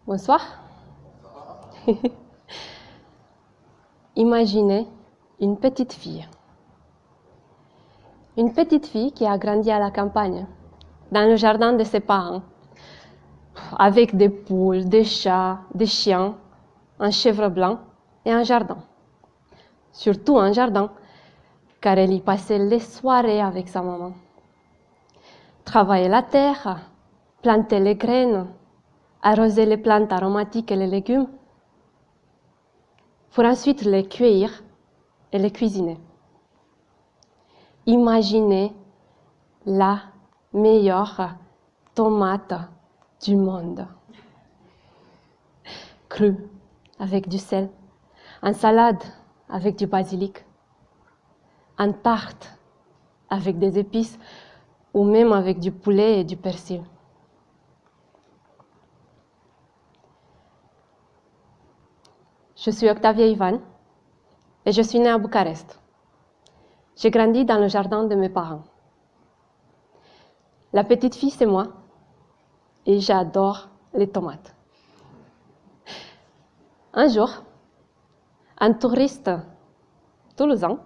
Bonsoir. Imaginez une petite fille. Une petite fille qui a grandi à la campagne, dans le jardin de ses parents, avec des poules, des chats, des chiens, un chèvre blanc et un jardin. Surtout un jardin, car elle y passait les soirées avec sa maman. Travailler la terre, planter les graines, arroser les plantes aromatiques et les légumes, pour ensuite les cueillir et les cuisiner. Imaginez la meilleure tomate du monde. Crue, avec du sel, en salade avec du basilic, en tarte avec des épices ou même avec du poulet et du persil. Je suis Octavia Ivan et je suis née à Bucarest. J'ai grandi dans le jardin de mes parents. La petite fille, c'est moi et j'adore les tomates. Un jour, un touriste toulousain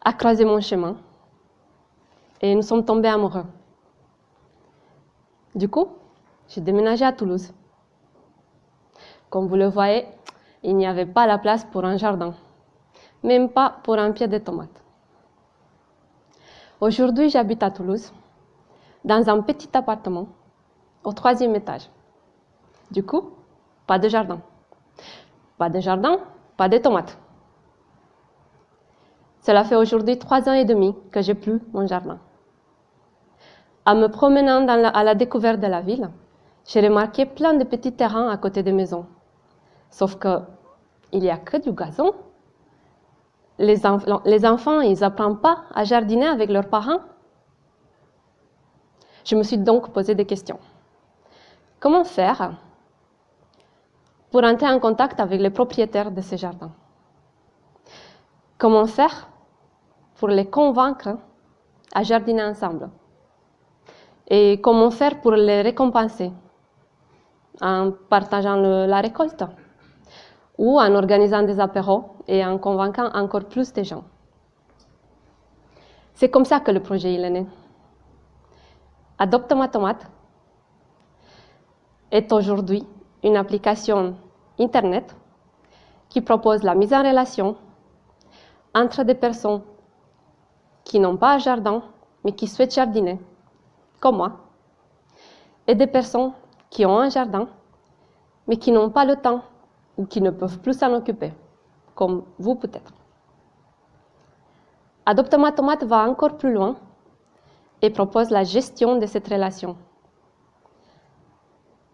a croisé mon chemin et nous sommes tombés amoureux. Du coup, j'ai déménagé à Toulouse. Comme vous le voyez, il n'y avait pas la place pour un jardin, même pas pour un pied de tomate. Aujourd'hui, j'habite à Toulouse, dans un petit appartement, au 3e étage. Du coup, pas de jardin. Pas de jardin, pas de tomates. Cela fait aujourd'hui 3 ans et demi que j'ai plus mon jardin. En me promenant à la découverte de la ville, j'ai remarqué plein de petits terrains à côté des maisons. Sauf que il n'y a que du gazon. Les enfants, ils n'apprennent pas à jardiner avec leurs parents. Je me suis donc posé des questions. Comment faire pour entrer en contact avec les propriétaires de ces jardins? Comment faire pour les convaincre à jardiner ensemble? Et comment faire pour les récompenser en partageant la récolte ou en organisant des apéros et en convainquant encore plus de gens? C'est comme ça que le projet est né. Adopte ma tomate est aujourd'hui une application Internet qui propose la mise en relation entre des personnes qui n'ont pas un jardin mais qui souhaitent jardiner, comme moi, et des personnes qui ont un jardin mais qui n'ont pas le temps ou qui ne peuvent plus s'en occuper, comme vous peut-être. Adopte ma tomate va encore plus loin et propose la gestion de cette relation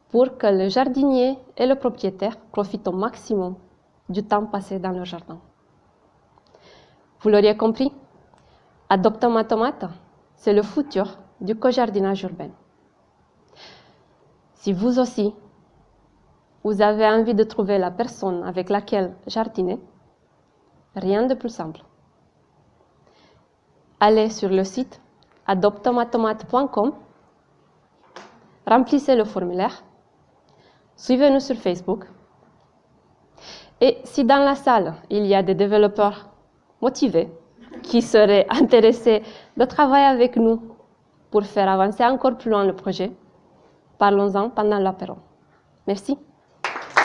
pour que le jardinier et le propriétaire profitent au maximum du temps passé dans leur jardin. Vous l'auriez compris, Adopte ma tomate, c'est le futur du co-jardinage urbain. Si vous aussi, vous avez envie de trouver la personne avec laquelle jardiner, rien de plus simple. Allez sur le site adoptematomate.com, remplissez le formulaire, suivez-nous sur Facebook. Et si dans la salle, il y a des développeurs motivés qui seraient intéressés de travailler avec nous pour faire avancer encore plus loin le projet, parlons-en pendant l'apéro. Merci.